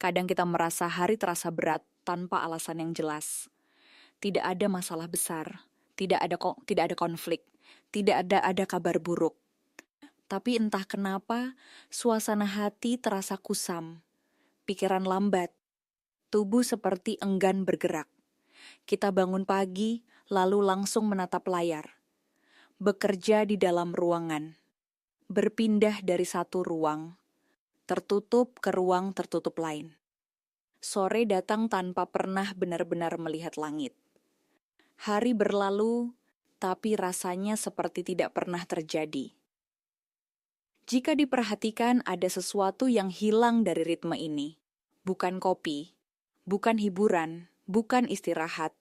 Kadang kita merasa hari terasa berat tanpa alasan yang jelas. Tidak ada masalah besar, tidak ada konflik, tidak ada kabar buruk. Tapi entah kenapa, suasana hati terasa kusam, pikiran lambat, tubuh seperti enggan bergerak. Kita bangun pagi, lalu langsung menatap layar. Bekerja di dalam ruangan. Berpindah dari satu ruang, tertutup ke ruang tertutup lain. Sore datang tanpa pernah benar-benar melihat langit. Hari berlalu, tapi rasanya seperti tidak pernah terjadi. Jika diperhatikan, ada sesuatu yang hilang dari ritme ini. Bukan kopi, bukan hiburan, bukan istirahat,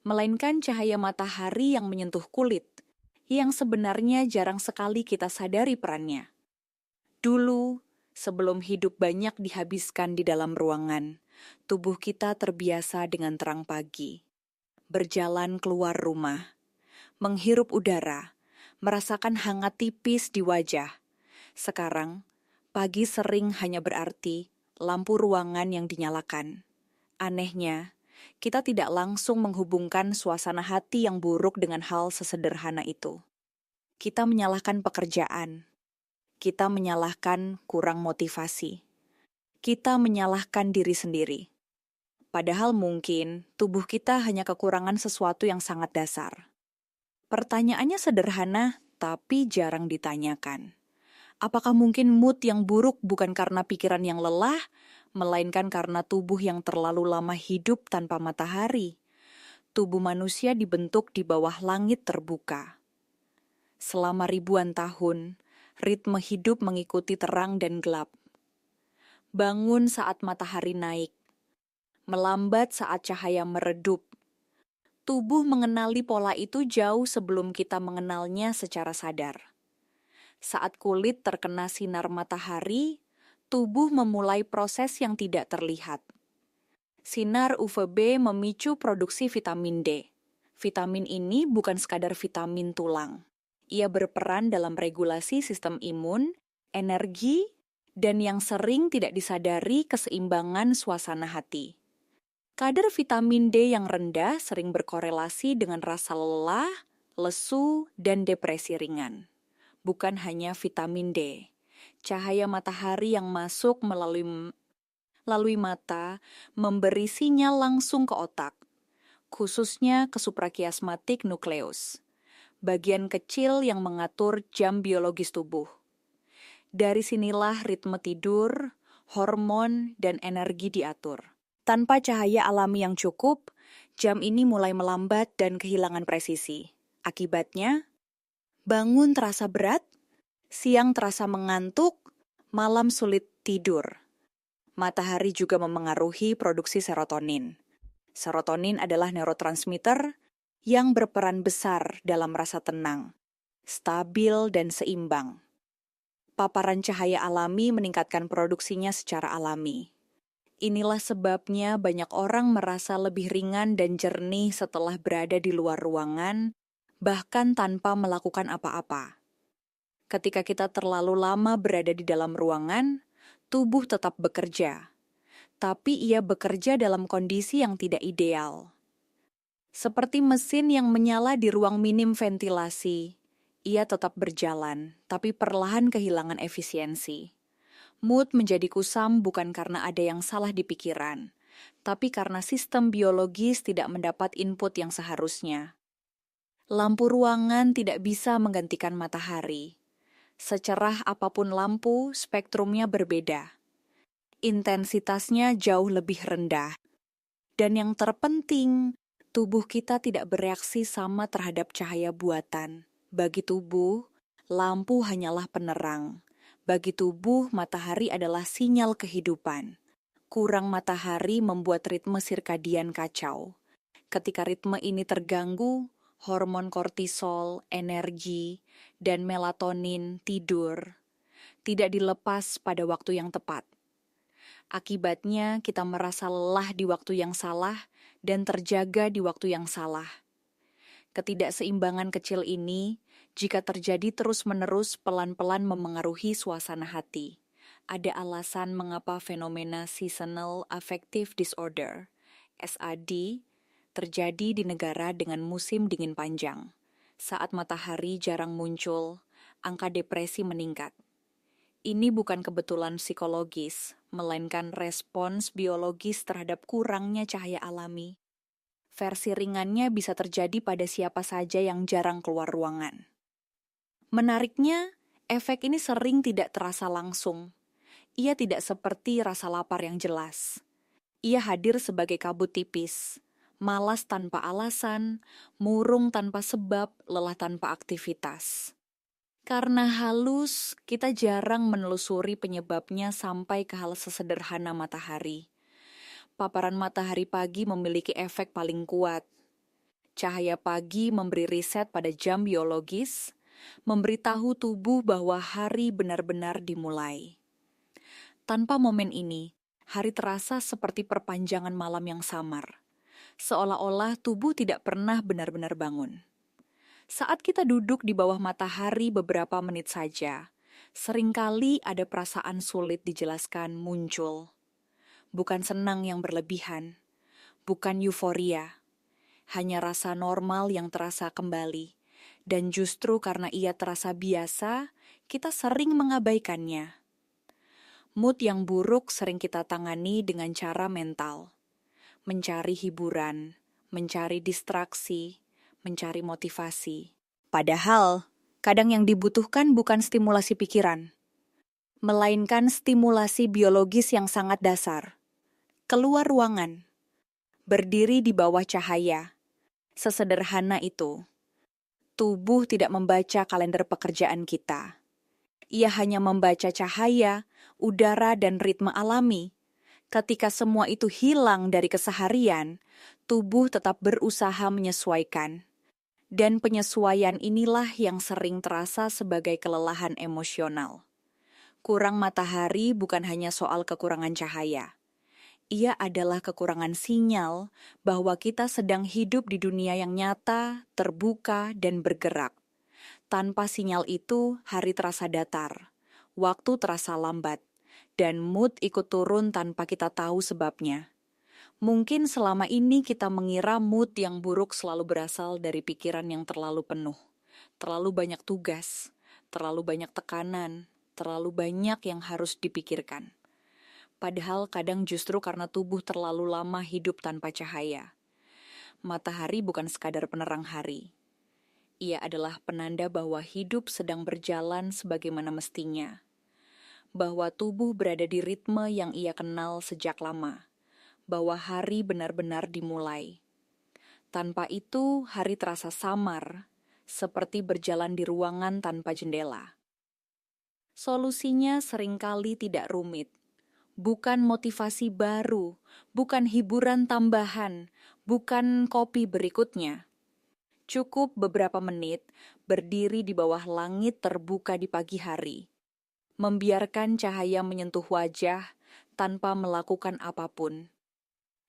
melainkan cahaya matahari yang menyentuh kulit, yang sebenarnya jarang sekali kita sadari perannya. Dulu, sebelum hidup banyak dihabiskan di dalam ruangan, tubuh kita terbiasa dengan terang pagi. Berjalan keluar rumah, menghirup udara, merasakan hangat tipis di wajah. Sekarang, pagi sering hanya berarti lampu ruangan yang dinyalakan. Anehnya, kita tidak langsung menghubungkan suasana hati yang buruk dengan hal sesederhana itu. Kita menyalahkan pekerjaan. Kita menyalahkan kurang motivasi. Kita menyalahkan diri sendiri. Padahal mungkin tubuh kita hanya kekurangan sesuatu yang sangat dasar. Pertanyaannya sederhana, tapi jarang ditanyakan. Apakah mungkin mood yang buruk bukan karena pikiran yang lelah, melainkan karena tubuh yang terlalu lama hidup tanpa matahari? Tubuh manusia dibentuk di bawah langit terbuka. Selama ribuan tahun, ritme hidup mengikuti terang dan gelap. Bangun saat matahari naik, melambat saat cahaya meredup. Tubuh mengenali pola itu jauh sebelum kita mengenalnya secara sadar. Saat kulit terkena sinar matahari, tubuh memulai proses yang tidak terlihat. Sinar UVB memicu produksi vitamin D. Vitamin ini bukan sekadar vitamin tulang. Ia berperan dalam regulasi sistem imun, energi, dan yang sering tidak disadari keseimbangan suasana hati. Kadar vitamin D yang rendah sering berkorelasi dengan rasa lelah, lesu, dan depresi ringan. Bukan hanya vitamin D. Cahaya matahari yang masuk melalui mata memberi sinyal langsung ke otak, khususnya ke suprachiasmatic nucleus, bagian kecil yang mengatur jam biologis tubuh. Dari sinilah ritme tidur, hormon, dan energi diatur. Tanpa cahaya alami yang cukup, jam ini mulai melambat dan kehilangan presisi. Akibatnya, bangun terasa berat, siang terasa mengantuk, malam sulit tidur. Matahari juga memengaruhi produksi serotonin. Serotonin adalah neurotransmitter yang berperan besar dalam rasa tenang, stabil, dan seimbang. Paparan cahaya alami meningkatkan produksinya secara alami. Inilah sebabnya banyak orang merasa lebih ringan dan jernih setelah berada di luar ruangan, bahkan tanpa melakukan apa-apa. Ketika kita terlalu lama berada di dalam ruangan, tubuh tetap bekerja. Tapi ia bekerja dalam kondisi yang tidak ideal. Seperti mesin yang menyala di ruang minim ventilasi, ia tetap berjalan, tapi perlahan kehilangan efisiensi. Mood menjadi kusam bukan karena ada yang salah di pikiran, tapi karena sistem biologis tidak mendapat input yang seharusnya. Lampu ruangan tidak bisa menggantikan matahari. Secerah apapun lampu, spektrumnya berbeda. Intensitasnya jauh lebih rendah. Dan yang terpenting, tubuh kita tidak bereaksi sama terhadap cahaya buatan. Bagi tubuh, lampu hanyalah penerang. Bagi tubuh, matahari adalah sinyal kehidupan. Kurang matahari membuat ritme sirkadian kacau. Ketika ritme ini terganggu, hormon kortisol, energi, dan melatonin tidur tidak dilepas pada waktu yang tepat. Akibatnya, kita merasa lelah di waktu yang salah dan terjaga di waktu yang salah. Ketidakseimbangan kecil ini, jika terjadi terus-menerus, pelan-pelan memengaruhi suasana hati. ada alasan mengapa fenomena Seasonal Affective Disorder, SAD, terjadi di negara dengan musim dingin panjang. Saat matahari jarang muncul, angka depresi meningkat. Ini bukan kebetulan psikologis, melainkan respons biologis terhadap kurangnya cahaya alami. Versi ringannya bisa terjadi pada siapa saja yang jarang keluar ruangan. Menariknya, efek ini sering tidak terasa langsung. Ia tidak seperti rasa lapar yang jelas. Ia hadir sebagai kabut tipis, malas tanpa alasan, murung tanpa sebab, lelah tanpa aktivitas. Karena halus, kita jarang menelusuri penyebabnya sampai ke hal sesederhana matahari. Paparan matahari pagi memiliki efek paling kuat. Cahaya pagi memberi riset pada jam biologis, memberitahu tubuh bahwa hari benar-benar dimulai. Tanpa momen ini, hari terasa seperti perpanjangan malam yang samar. Seolah-olah tubuh tidak pernah benar-benar bangun. Saat kita duduk di bawah matahari beberapa menit saja, seringkali ada perasaan sulit dijelaskan muncul. Bukan senang yang berlebihan, bukan euforia, hanya rasa normal yang terasa kembali. Dan justru karena ia terasa biasa, kita sering mengabaikannya. Mood yang buruk sering kita tangani dengan cara mental. Mencari hiburan, mencari distraksi, mencari motivasi. Padahal, kadang yang dibutuhkan bukan stimulasi pikiran, melainkan stimulasi biologis yang sangat dasar. Keluar ruangan, berdiri di bawah cahaya. Sesederhana itu. Tubuh tidak membaca kalender pekerjaan kita. Ia hanya membaca cahaya, udara, dan ritme alami. Ketika semua itu hilang dari keseharian, tubuh tetap berusaha menyesuaikan. Dan penyesuaian inilah yang sering terasa sebagai kelelahan emosional. Kurang matahari bukan hanya soal kekurangan cahaya. Ia adalah kekurangan sinyal bahwa kita sedang hidup di dunia yang nyata, terbuka, dan bergerak. Tanpa sinyal itu, hari terasa datar, waktu terasa lambat, dan mood ikut turun tanpa kita tahu sebabnya. Mungkin selama ini kita mengira mood yang buruk selalu berasal dari pikiran yang terlalu penuh, terlalu banyak tugas, terlalu banyak tekanan, terlalu banyak yang harus dipikirkan. Padahal kadang justru karena tubuh terlalu lama hidup tanpa cahaya. Matahari bukan sekadar penerang hari. Ia adalah penanda bahwa hidup sedang berjalan sebagaimana mestinya. Bahwa tubuh berada di ritme yang ia kenal sejak lama. Bahwa hari benar-benar dimulai. Tanpa itu, hari terasa samar, seperti berjalan di ruangan tanpa jendela. Solusinya seringkali tidak rumit. Bukan motivasi baru, bukan hiburan tambahan, bukan kopi berikutnya. Cukup beberapa menit berdiri di bawah langit terbuka di pagi hari. Membiarkan cahaya menyentuh wajah tanpa melakukan apapun.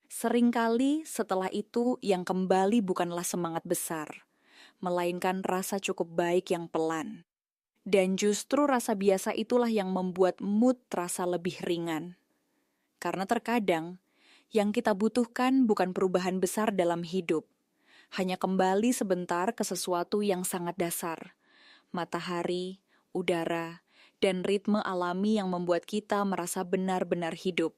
Seringkali setelah itu yang kembali bukanlah semangat besar, melainkan rasa cukup baik yang pelan. Dan justru rasa biasa itulah yang membuat mood terasa lebih ringan. Karena terkadang, yang kita butuhkan bukan perubahan besar dalam hidup, hanya kembali sebentar ke sesuatu yang sangat dasar. Matahari, udara, dan ritme alami yang membuat kita merasa benar-benar hidup.